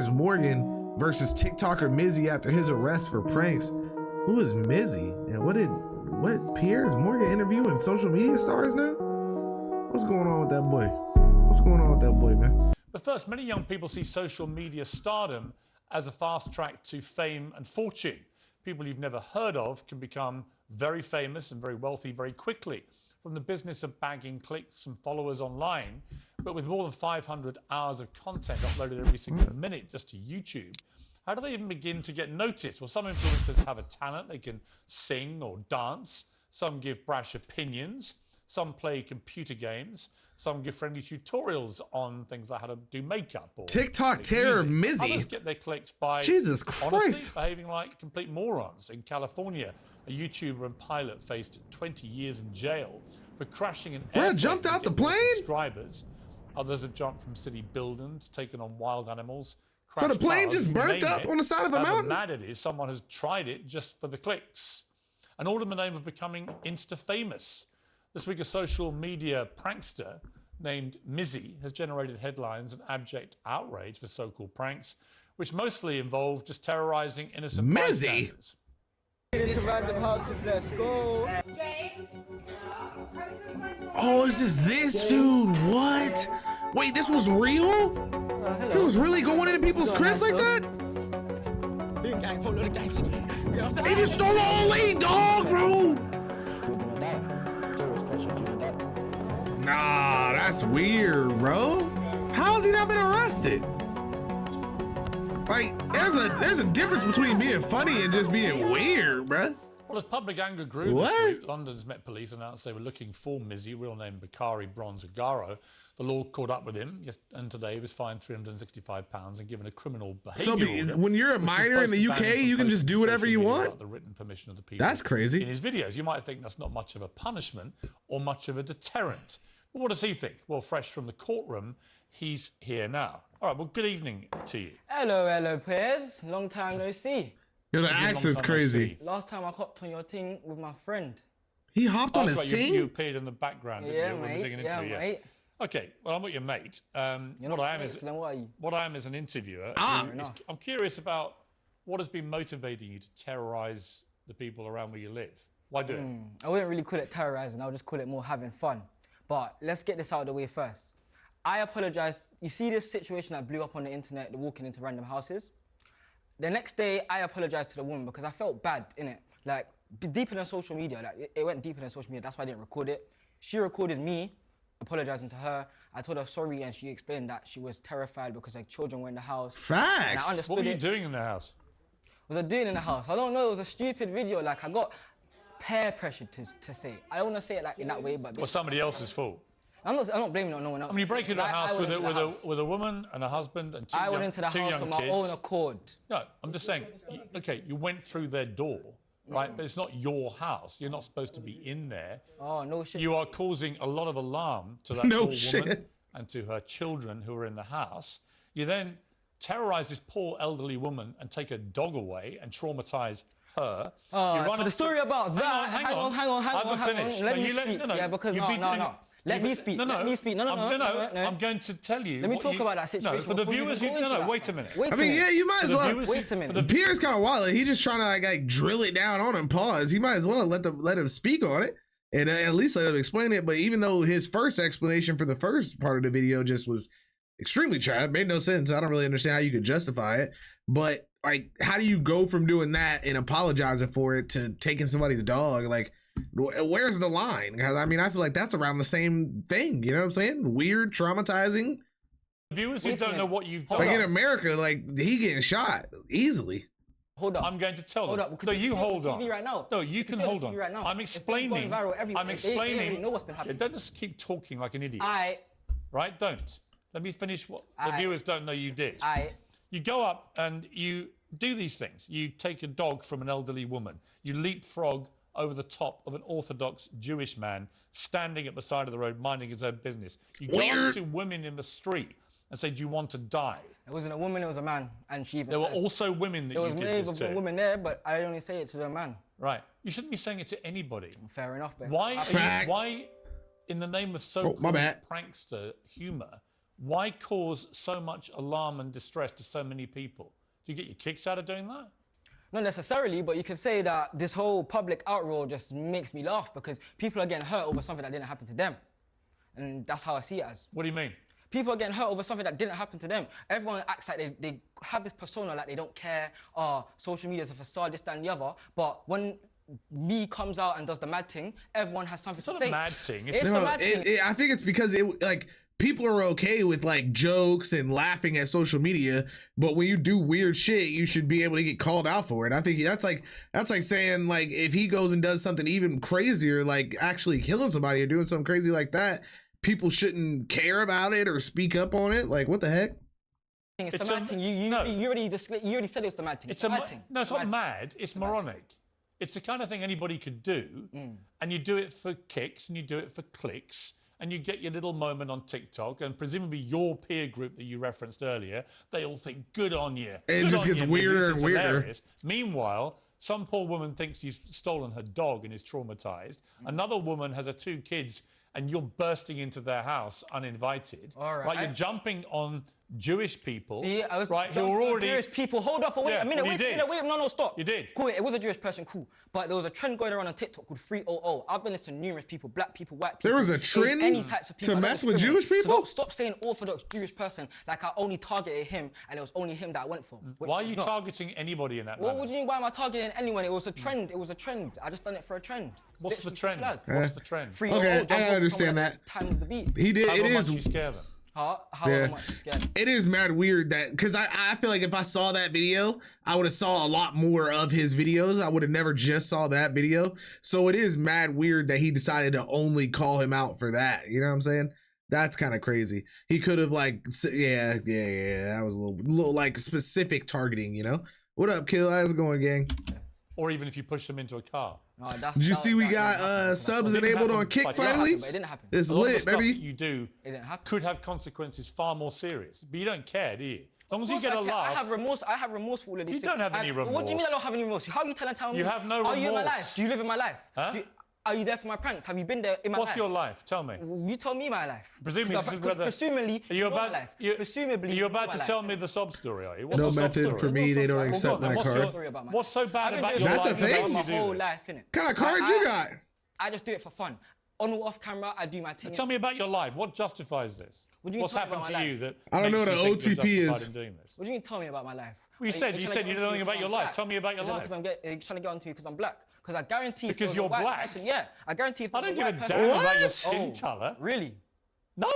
Piers Morgan versus TikToker Mizzy after his arrest for pranks. Who is Mizzy? And what Piers Morgan interviewing social media stars now? What's going on with that boy? What's going on with that boy, man? But first, many young people see social media stardom as a fast track to fame and fortune. People you've never heard of can become very famous and very wealthy very quickly from the business of bagging clicks and followers online. But with more than 500 hours of content uploaded every single minute just to YouTube, how do they even begin to get noticed? Well, some influencers have a talent. They can sing or dance. Some give brash opinions. Some play computer games. Some give friendly tutorials on things like how to do makeup. Or TikTok terror Mizzy. Others get their clicks by Jesus Christ, honestly behaving like complete morons. In California, a YouTuber and pilot faced 20 years in jail for crashing an airplane. Jumped out the plane? Subscribers. Others have jumped from city buildings, taken on wild animals. So the plane cars, just burnt up on the side of a mountain? How mad it is, someone has tried it just for the clicks. And all in the name of becoming Insta-famous. This week, a social media prankster named Mizzy has generated headlines and abject outrage for so-called pranks, which mostly involve just terrorizing innocent bystanders. Into random houses, let's go. Oh, this dude? What? Wait, this was real? He was really going into people's cribs like that? They just stole an old lady dog, bro. Nah, that's weird, bro. How has he not been arrested? Like, there's a difference between being funny and just being weird, bro. Well, as public anger grew this week, London's Met Police announced they were looking for Mizzy, real name Bakari Bronzagaro. The law caught up with him, and today he was fined £365 and given a criminal behaviour order. When you're a minor in the UK, you can just do whatever you want? The written permission of the people. That's crazy. In his videos, you might think that's not much of a punishment or much of a deterrent. But what does he think? Well, fresh from the courtroom, he's here now. All right, well, good evening to you. Hello, Piers. Long time no see. Yo, the accent's crazy. Last time I hopped on your thing with my friend. He hopped on his team? You appeared in the background, didn't you? Mate. Digging into it, mate. Okay, well, I'm not your mate. What I am is an interviewer. I'm curious about what has been motivating you to terrorise the people around where you live. Why do it? I wouldn't really call it terrorising. I would just call it more having fun. But let's get this out of the way first. I apologise. You see this situation that blew up on the internet, the walking into random houses? The next day, I apologised to the woman because I felt bad, innit? Like, deeper than social media. Like, it went deeper than social media. That's why I didn't record it. She recorded me apologising to her. I told her sorry, and she explained that she was terrified because her children were in the house. Facts. What were you doing in the house? What was I doing in the house? I don't know. It was a stupid video. Like, I got peer pressure to say. I don't want to say it like in that way, but... Well, somebody else's fault. I'm not blaming it on no one else. I mean, you break into a house with a woman and a husband and two young kids. I went into the house on my own accord. No, I'm just saying, okay, you went through their door, right? But it's not your house. You're not supposed to be in there. Oh, no shit. You are causing a lot of alarm to that poor woman and to her children who are in the house. You then terrorise this poor elderly woman and take her dog away and traumatise her. So the story about that... Hang on. Let me speak. Yeah, because no. Let me speak. Let me speak. No. I'm going to tell you. Let me talk about that situation. No, for the viewers, wait a minute. I mean, yeah, you might as well. Wait a minute. Piers kind of wild. He just trying to like drill it down on him. Pause. He might as well let him speak on it and at least let him explain it. But even though his first explanation for the first part of the video just was extremely trash, made no sense. I don't really understand how you could justify it. But like, how do you go from doing that and apologizing for it to taking somebody's dog? Like, where's the line? Because I mean, I feel like that's around the same thing. You know what I'm saying? Weird, traumatizing. Viewers who don't know what you've done. Like in America, like he getting shot easily. Hold up. I'm going to tell them. Hold up. So you hold on. TV right now. No, you can hold on. Right now. I'm explaining. I'm explaining. They know what's been happening. Don't just keep talking like an idiot. Right? Don't. Let me finish what the viewers don't know you did. You go up and you do these things. You take a dog from an elderly woman. You leapfrog over the top of an Orthodox Jewish man standing at the side of the road minding his own business. You go up to women in the street and say, do you want to die? It wasn't a woman, it was a man. And she even There were also women that you did this to. There was maybe a woman there, but I only say it to the man. Right. You shouldn't be saying it to anybody. Fair enough, but why, in the name of so-called prankster humour, why cause so much alarm and distress to so many people? Do you get your kicks out of doing that? Not necessarily, but you could say that this whole public outroar just makes me laugh because people are getting hurt over something that didn't happen to them. And that's how I see it as. What do you mean? People are getting hurt over something that didn't happen to them. Everyone acts like they have this persona, like they don't care. Social media is a facade, this, that, and the other. But when me comes out and does the mad thing, everyone has something to say. It's not a mad thing. It's the mad thing. I think it's because people are okay with like jokes and laughing at social media, but when you do weird shit, you should be able to get called out for it. I think that's like saying like if he goes and does something even crazier, like actually killing somebody or doing something crazy like that, people shouldn't care about it or speak up on it. Like what the heck? It's the mad thing. You already said it was the mad thing. It's a mad thing. No, it's not mad. It's moronic. It's the kind of thing anybody could do, and you do it for kicks and you do it for clicks. And you get your little moment on TikTok, and presumably your peer group that you referenced earlier, they all think, good on you. It just gets weirder and weirder. Hilarious. Meanwhile, some poor woman thinks you've stolen her dog and is traumatized. Another woman has her 2 kids, and you're bursting into their house uninvited. All right. Like you're jumping on Jewish people. See, I was right, who are already Jewish people. Hold up, wait a minute, wait a minute, no, stop. You did. Cool, it was a Jewish person, cool. But there was a trend going around on TikTok called 300. I've done this to numerous people, black people, white people. There was a trend any types of people to mess with Jewish people? So stop saying Orthodox Jewish person like I only targeted him and it was only him that I went for. Why are you targeting anybody in that manner? What do you mean, why am I targeting anyone? It was a trend, I just done it for a trend. What's the trend? What's the trend? 300, okay, I understand that. Times the beat. He did, it is. How much you scare them? How much you scared? It is mad weird that because I feel like if I saw that video, I would have saw a lot more of his videos. I would have never just saw that video. So it is mad weird that he decided to only call him out for that. You know what I'm saying? That's kind of crazy. He could have like, yeah. That was a little like specific targeting. You know? What up, Kill? How's it going, gang? Or even if you push them into a car. No, did you see we got subs enabled on Kick finally? But it didn't happen. It's lit, baby. You do could have consequences far more serious, but you don't care, do you? As long as you get a laugh. I have remorse for all of these things. You don't have any remorse. What do you mean I don't have any remorse? How are you telling me? You have no remorse. Are you in my life? Do you live in my life? Huh? Are you there for my pranks? Have you been there in my life? What's your life? Tell me. You tell me my life. Presumably, you're about to tell me the sob story, are you? What's no method for me. They don't accept my card. What's so bad about your life? That's a thing. My whole life, innit? What kind of card you got? I just do it for fun. On or off camera, I do my thing. Tell me about your life. What justifies this? What's happened to you that I don't know what an OTP is. What do you mean tell me about my life? Well, you said you don't know anything about your life. Tell me about your life. Because you're trying to get onto me because I'm black. Because I guarantee because you're black. Yeah, I guarantee if I don't give a damn about your skin colour. Really? No.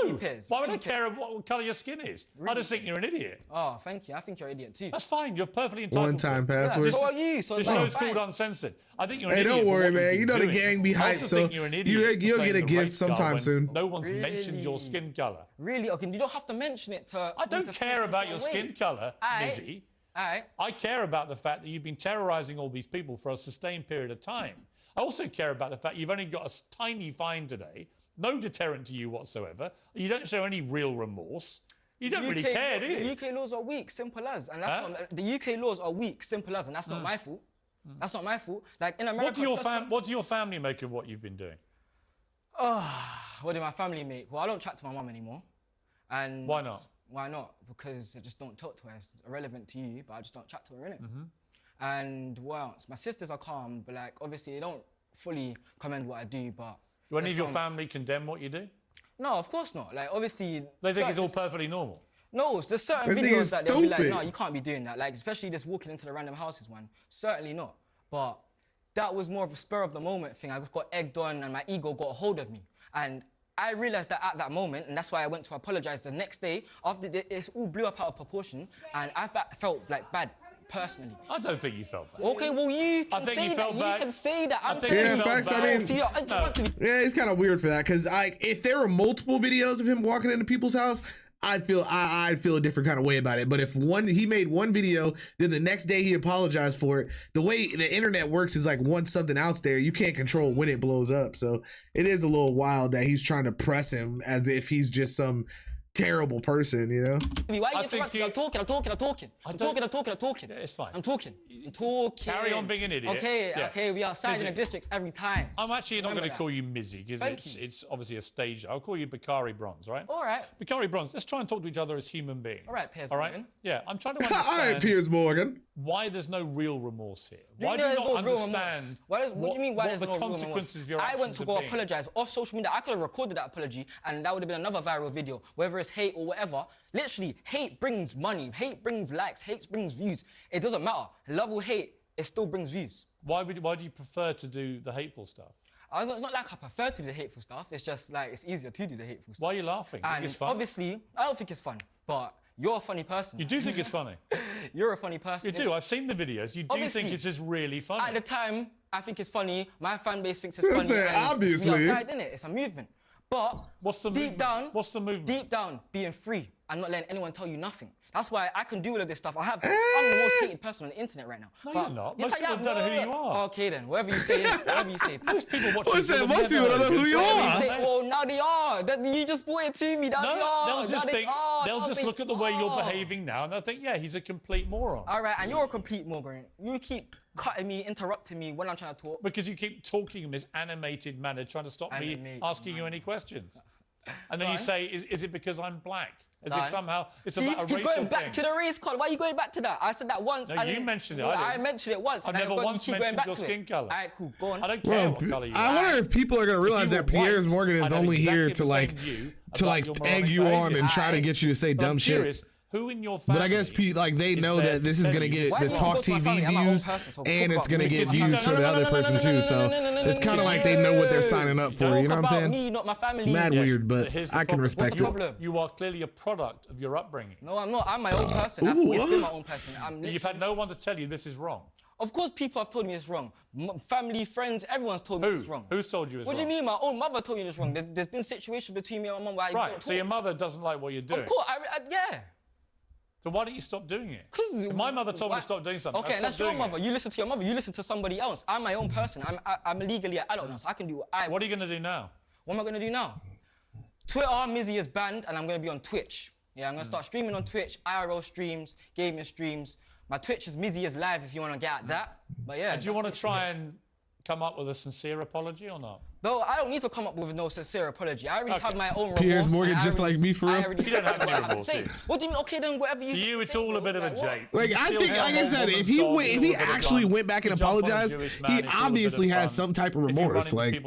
Why would I care what colour your skin is? Really? I just think you're an idiot. Oh, thank you. I think you're an idiot too. That's fine. You're perfectly entitled. One-time password. So are you. So the show's called Uncensored. I think you're an idiot. Hey, don't worry, man. You know the gang be hyped, so you'll get a gift sometime soon. No one's mentioned your skin colour. Really? Okay, you don't have to mention it to. I don't care about your skin colour, Mizzy. I care about the fact that you've been terrorising all these people for a sustained period of time. I also care about the fact you've only got a tiny fine today, no deterrent to you whatsoever. You don't show any real remorse. You don't really care, do you? The UK laws are weak, simple as. And that's not, the UK laws are weak, simple as, and that's not my fault. That's not my fault. Like in America... What do your family make of what you've been doing? What do my family make? Well, I don't chat to my mum anymore. And why not? Why not? Because I just don't talk to her. It's irrelevant to you, but I just don't chat to her, innit? And what else? My sisters are calm, but like obviously they don't fully commend what I do, but... Do any of your family condemn what you do? No, of course not. Like obviously... They think it's all perfectly normal? No, there's certain videos that they'll be like, no, you can't be doing that. Like especially just walking into the random houses one. Certainly not. But that was more of a spur of the moment thing. I just got egged on and my ego got a hold of me. And I realised that at that moment, and that's why I went to apologise the next day, after it all blew up out of proportion, and I felt like bad. Personally, I don't think you felt bad. Okay, well you can say that. You can say that. I think you felt bad. Yeah, it's kind of weird for that because if there were multiple videos of him walking into people's house, I'd feel a different kind of way about it. But if he made one video, then the next day he apologized for it. The way the internet works is like once something out's there, you can't control when it blows up. So it is a little wild that he's trying to press him as if he's just some terrible person, you know? Why are you interrupting? I'm talking. Yeah, it's fine. I'm talking. Carry on being an idiot. Okay, we are siding Mizzy. the districts every time. I'm actually not going to Remember call you Mizzy because it's obviously a stage. I'll call you Bakari Bronze, right? All right. Bakari Bronze, let's try and talk to each other as human beings. All right, Piers All right? Morgan. Yeah, I'm trying to All right, understand Piers Morgan. why there's no real remorse here. Why do There's you no not real understand remorse. What do you mean why there's the no real remorse? consequences of your I actions went to have go been? apologize off social media. I could have recorded that apology and that would have been another viral video. Whether it's hate or whatever, literally, hate brings money, hate brings likes, hate brings views. It doesn't matter. Love or hate, it still brings views. Why do you prefer to do the hateful stuff? It's not like I prefer to do the hateful stuff. It's just like it's easier to do the hateful stuff. Why are you laughing? You think And it's fun? obviously, I don't think it's fun, but you're a funny person. You do think it's funny? You're a funny person. You do. I've seen the videos. You do Obviously, think this is really funny. At the time, I think it's funny. My fan base thinks it's So funny. say, and obviously. we outside, innit? It's a movement. But What's the deep movement? down, What's the movement? Deep down, being free and not letting anyone tell you nothing. That's why I can do all of this stuff. I'm the most hated person on the internet right now. No, But you're not. yes, Most I people am. don't know who you are. Okay then, whatever you say, whatever you say. Most people watch What's this that? will Most never people don't know who you whatever are. Say, well, now they are. You just brought it to me. Now they are. No, they'll just Now think. they are. They'll Now just they look at the way you're are. behaving now, and they'll think, yeah, he's a complete moron. All right, and you're a complete moron. You keep cutting me, interrupting me when I'm trying to talk. Because you keep talking in this animated manner, trying to stop me Animated asking you any questions. And then you Fine. say, is it because I'm black? As if Fine. somehow it's See, about a he's racial going back thing. to the race card. Why are you going back to that? I said that once. No, and you then- mentioned it, Well, I I didn't. mentioned it once. I've and never then once you keep going mentioned back your to skin it. colour. All right, cool. Go on. I don't care Bro, what colour you I are. wonder if people are gonna realize you that were Piers white, Morgan is I'd have only here exactly to the like same view to about like your egg moronic you on behaviour. and try to get you to say But dumb I'm shit. curious, who in your family? But I guess like they is know there that this to is tell gonna you get Why the do you Talk go to my TV family? I'm my own views, person, so talk and it's about gonna me. get No, views for the other person too. So it's kind of like they know what they're signing up for. You know what I'm Talk about saying? me, not my family. Mad Yes, weird, but here's the I can problem. respect What's the it. problem? You are clearly a product of your upbringing. No, I'm not. I'm my own person. I've always been my own person. You've had no one to tell you this is wrong. Of course, people have told me it's wrong. Family, friends, everyone's told me it's wrong. Who's told you it's What wrong? do you mean? My own mother told me it's wrong. There's been situations between me and my mum where I Right, don't so talk. your mother doesn't like what you're doing. Of course, yeah. So why don't you stop doing it? 'Cause If my mother told me why- to stop doing something, Okay, I'd that's stop your doing mother. it. You listen to your mother. You listen to somebody else. I'm my own person. I'm legally an adult now, so I can do what I want. What are you going to do now? What am I going to do now? Twitter, Mizzy is banned, and I'm going to be on Twitch. Yeah, I'm going to start streaming on Twitch, IRL streams, gaming streams. My Twitch is Mizzy is live if you want to get at that. But yeah. Do you want to try and come up with a sincere apology or not? No, I don't need to come up with no sincere apology. I already have my own remorse. Piers and Morgan I just already- like me for I real? already You don't have what I any to remorse, say. do you? What do you mean? Okay, then whatever you. To you, it's say, all a bro. bit of a Like, what? jape. Like I think, like I said, if he went, if he actually went back and apologized, he obviously has some type of remorse. Like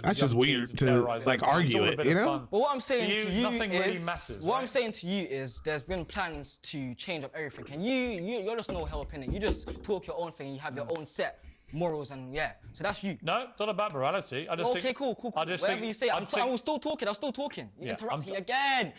that's just weird to like argue it, you know? But what I'm saying To to you, you nothing is, really matters, what right? I'm saying to you is, there's been plans to change up everything, and you're just no help in it. You just talk your own thing. You have your own set morals, and yeah. So that's you. No, it's not about morality. I just Okay, think, cool. I just Whatever think, you say, I was still talking. You Yeah, interrupt I'm me again,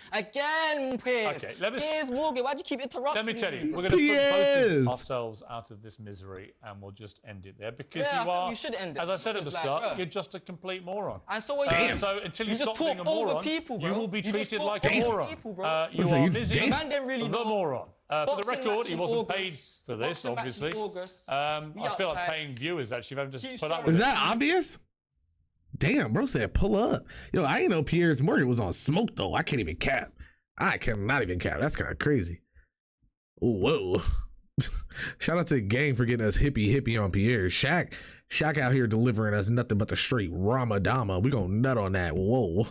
Piers. Okay, let me- Piers Morgan, why'd you keep interrupting Let me tell you, me? we're going to put Piers! both of ourselves out of this misery, and we'll just end it there because Yeah, I you think are. you should end it, as I said at the because, start, like, you're just a complete moron. And so are you. So until you, You just stop being a talk over moron, people, bro. you will be You just treated talk like a over moron. people, bro. You What is that, are you busy, damn? Man didn't really the know. moron. For the Boxing record, match he in wasn't August. paid for this, Boxing match in obviously. August. I We feel like outside. paying viewers actually. If I'm just Keep put up showing with Is it. that obvious? Damn, bro said pull up. Yo, I didn't know Piers Morgan was on smoke though. I can't even cap. I cannot even cap. That's kind of crazy. Whoa. Shout out to the gang for getting us hippie on Piers. Shaq out here delivering us nothing but the straight Ramadama. We gonna nut on that. Whoa.